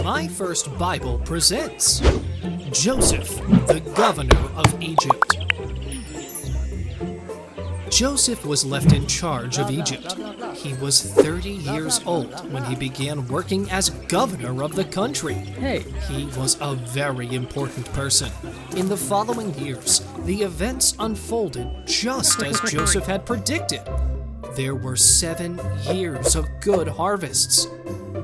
My First Bible presents Joseph, the governor of Egypt. Joseph was left in charge of Egypt. He was 30 years old when he began working as governor of the country. He was a very important person. In the following years, the events unfolded just as Joseph had predicted. There were 7 years of good harvests.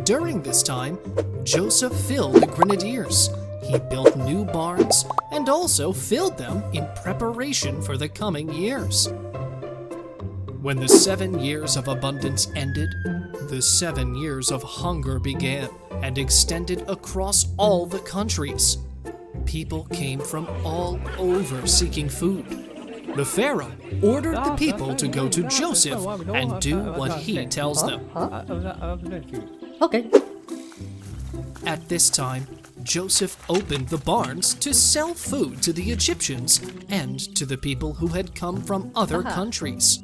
During this time, Joseph filled the grenadiers. He built new barns and also filled them in preparation for the coming years. When the 7 years of abundance ended, the 7 years of hunger began and extended across all the countries. People came from all over seeking food. The Pharaoh ordered the people to go to Joseph and do what he tells them. Okay. At this time, Joseph opened the barns to sell food to the Egyptians and to the people who had come from other countries.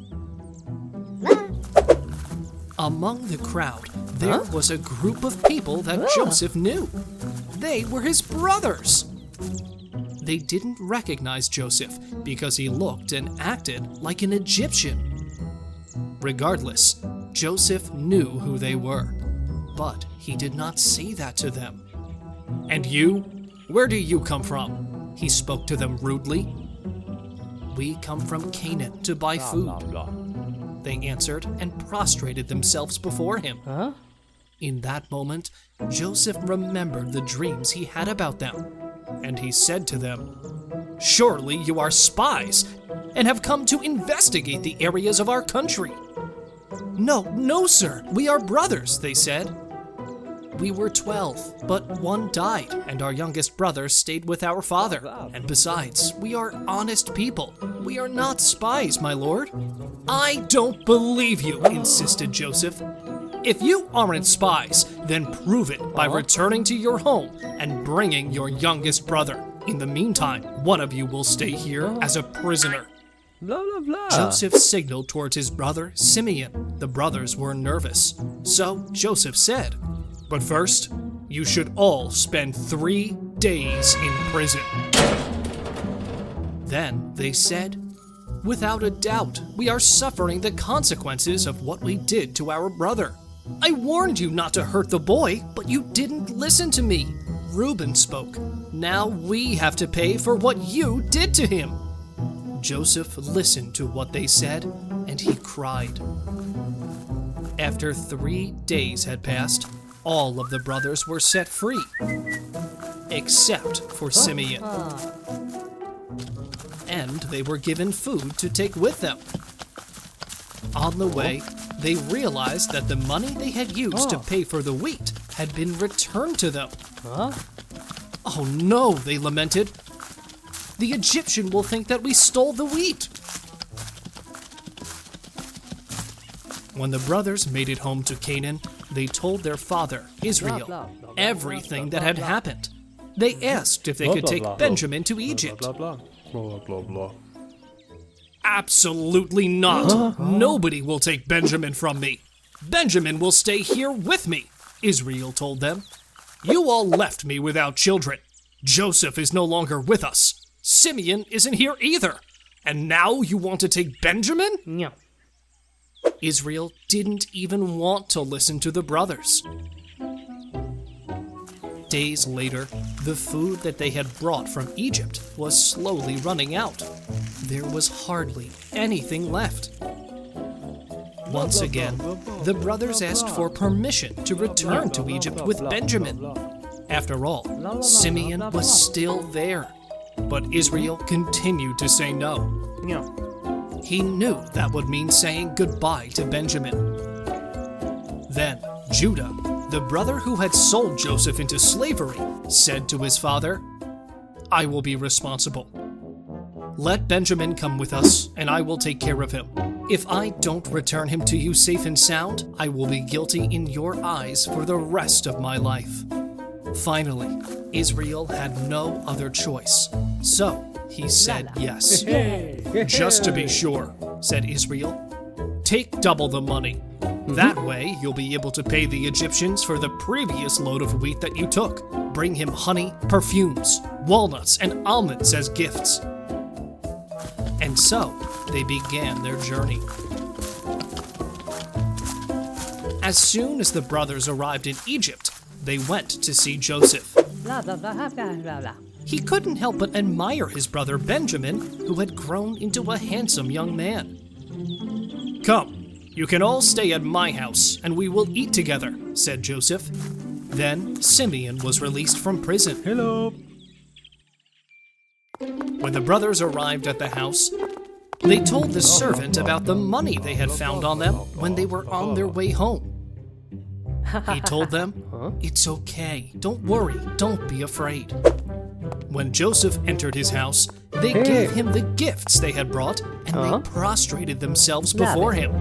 Among the crowd, there was a group of people that Joseph knew. They were his brothers. They didn't recognize Joseph because he looked and acted like an Egyptian. Regardless, Joseph knew who they were, but he did not say that to them. "And you? Where do you come from?" He spoke to them rudely. "We come from Canaan to buy food," they answered and prostrated themselves before him. In that moment, Joseph remembered the dreams he had about them, and he said to them, "Surely you are spies and have come to investigate the areas of our country." No, sir, we are brothers," they said. "We were 12, but one died, and our youngest brother stayed with our father. And besides, we are honest people. We are not spies, my lord." "I don't believe you," insisted Joseph. "If you aren't spies, then prove it by returning to your home and bringing your youngest brother. In the meantime, one of you will stay here as a prisoner." Joseph signaled towards his brother Simeon. The brothers were nervous. So Joseph said, "But first, you should all spend 3 days in prison." Then they said, "Without a doubt, we are suffering the consequences of what we did to our brother. I warned you not to hurt the boy, but you didn't listen to me." Reuben spoke. "Now we have to pay for what you did to him." Joseph listened to what they said, and he cried. After 3 days had passed, all of the brothers were set free, except for Simeon. And they were given food to take with them. On the way, they realized that the money they had used to pay for the wheat had been returned to them. "Oh no," they lamented. "The Egyptian will think that we stole the wheat." When the brothers made it home to Canaan, they told their father, Israel, everything that had happened. They asked if they could take Benjamin to Egypt. "Absolutely not. Nobody will take Benjamin from me. Benjamin will stay here with me," Israel told them. "You all left me without children. Joseph is no longer with us. Simeon isn't here either. And now you want to take Benjamin?" No. Israel didn't even want to listen to the brothers. Days later, the food that they had brought from Egypt was slowly running out. There was hardly anything left. Once again, the brothers asked for permission to return to Egypt with Benjamin. After all, Simeon was still there, but Israel continued to say no. He knew that would mean saying goodbye to Benjamin. Then Judah, the brother who had sold Joseph into slavery, said to his father, "I will be responsible. Let Benjamin come with us, and I will take care of him. If I don't return him to you safe and sound, I will be guilty in your eyes for the rest of my life." Finally, Israel had no other choice, so he said yes. "Just to be sure," said Israel, "take double the money. That way, you'll be able to pay the Egyptians for the previous load of wheat that you took. Bring him honey, perfumes, walnuts, and almonds as gifts. And so, they began their journey. As soon as the brothers arrived in Egypt, they went to see Joseph. He couldn't help but admire his brother Benjamin, who had grown into a handsome young man. "Come, you can all stay at my house, and we will eat together," said Joseph. Then Simeon was released from prison. Hello. When the brothers arrived at the house, they told the servant about the money they had found on them when they were on their way home. He told them, "It's okay, don't worry, don't be afraid." When Joseph entered his house, they gave him the gifts they had brought, and they prostrated themselves before him.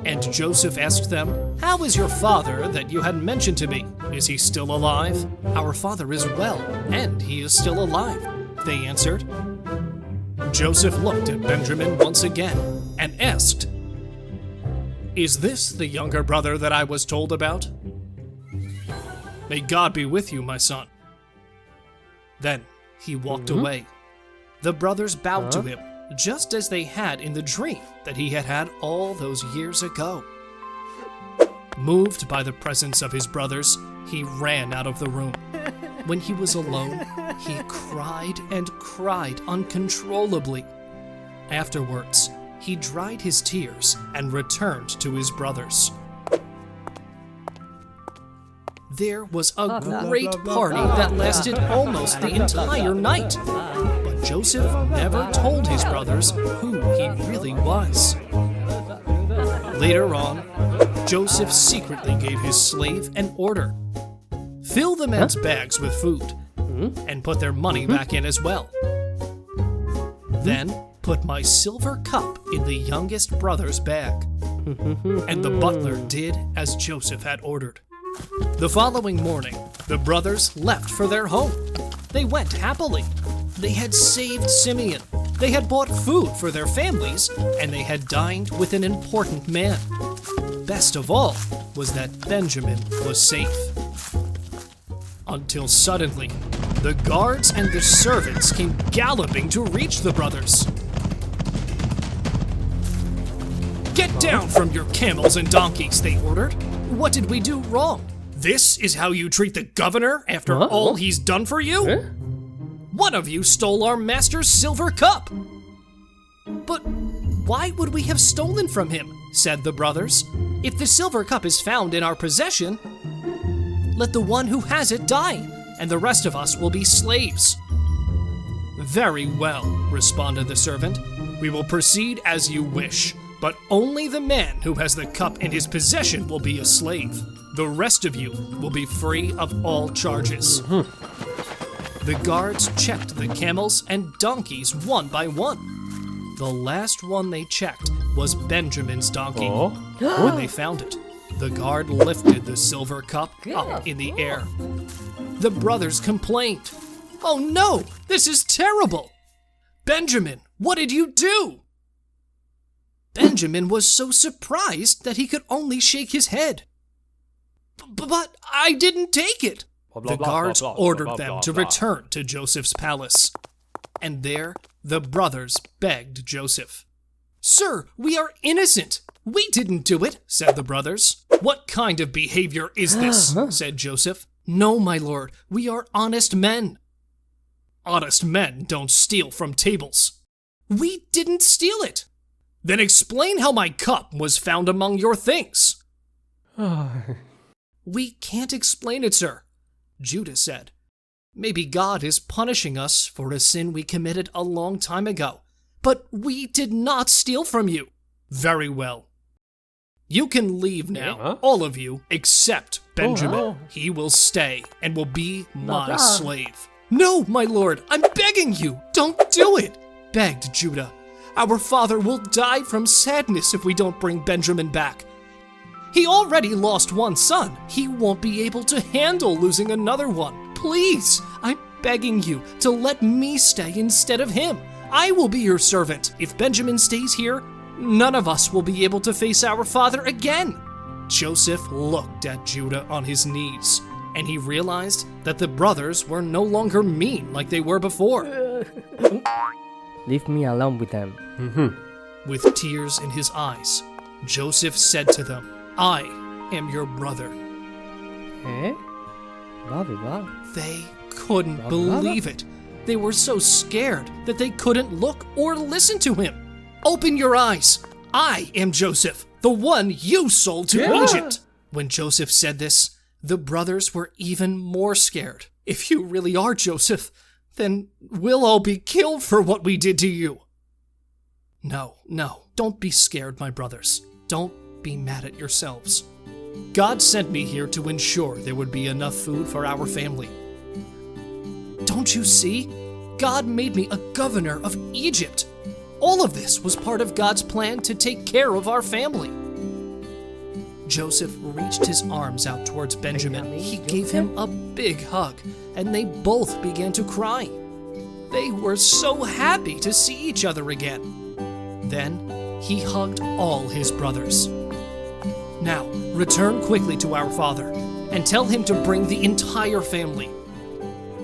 And Joseph asked them, "How is your father that you had mentioned to me? Is he still alive?" "Our father is well, and he is still alive," they answered. Joseph looked at Benjamin once again and asked, "Is this the younger brother that I was told about?" "May God be with you, my son." Then he walked away. The brothers bowed to him, just as they had in the dream that he had had all those years ago. Moved by the presence of his brothers, he ran out of the room. When he was alone, he cried and cried uncontrollably. Afterwards, he dried his tears and returned to his brothers. There was a great party that lasted almost the entire night, but Joseph never told his brothers who he really was. Later on, Joseph secretly gave his slave an order. "Fill the men's bags with food, and put their money back in as well. Then put my silver cup in the youngest brother's bag." And the butler did as Joseph had ordered. The following morning, the brothers left for their home. They went happily. They had saved Simeon. They had bought food for their families, and they had dined with an important man. Best of all was that Benjamin was safe. Until suddenly, the guards and the servants came galloping to reach the brothers. "Get down from your camels and donkeys," they ordered. "What did we do wrong? This is how you treat the governor after all he's done for you? One of you stole our master's silver cup." "But why would we have stolen from him?" said the brothers. "If the silver cup is found in our possession, let the one who has it die, and the rest of us will be slaves." "Very well," responded the servant. "We will proceed as you wish, but only the man who has the cup in his possession will be a slave. The rest of you will be free of all charges." The guards checked the camels and donkeys one by one. The last one they checked was Benjamin's donkey. When they found it, the guard lifted the silver cup up in the air. The brothers complained, "Oh no, this is terrible! Benjamin, what did you do?" Benjamin was so surprised that he could only shake his head. "But I didn't take it." The guards ordered them to return to Joseph's palace. And there, the brothers begged Joseph. "Sir, we are innocent. We didn't do it," said the brothers. "What kind of behavior is this?" said Joseph. "No, my lord, we are honest men." "Honest men don't steal from tables." "We didn't steal it." "Then explain how my cup was found among your things." "We can't explain it, sir," Judah said. "Maybe God is punishing us for a sin we committed a long time ago. But we did not steal from you." "Very well. You can leave now, all of you, except Benjamin. He will stay and will be my slave." "No, my lord, I'm begging you, don't do it," begged Judah. "Our father will die from sadness if we don't bring Benjamin back. He already lost one son. He won't be able to handle losing another one. Please, I'm begging you to let me stay instead of him. I will be your servant. If Benjamin stays here, none of us will be able to face our father again." Joseph looked at Judah on his knees, and he realized that the brothers were no longer mean like they were before. Leave me alone with them. With tears in his eyes, Joseph said to them, "I am your brother." Eh? Brother? They couldn't believe it. They were so scared that they couldn't look or listen to him. "Open your eyes. I am Joseph, the one you sold to Egypt." When Joseph said this, the brothers were even more scared. "If you really are Joseph, then we'll all be killed for what we did to you." No, don't be scared, my brothers. Don't be mad at yourselves. God sent me here to ensure there would be enough food for our family. Don't you see? God made me a governor of Egypt. All of this was part of God's plan to take care of our family. Joseph reached his arms out towards Benjamin. He gave him a big hug, and they both began to cry. They were so happy to see each other again. Then he hugged all his brothers. "Now, return quickly to our father and tell him to bring the entire family.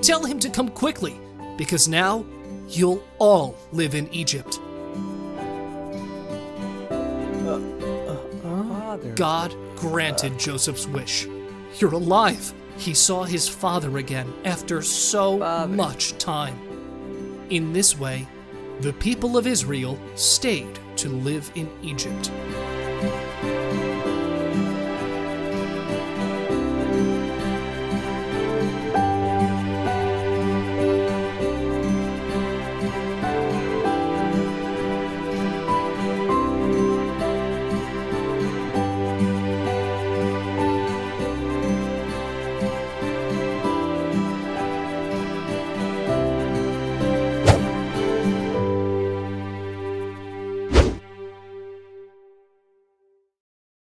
Tell him to come quickly, because now you'll all live in Egypt." God granted Joseph's wish. "You're alive." He saw his father again after so much time. In this way, the people of Israel stayed to live in Egypt.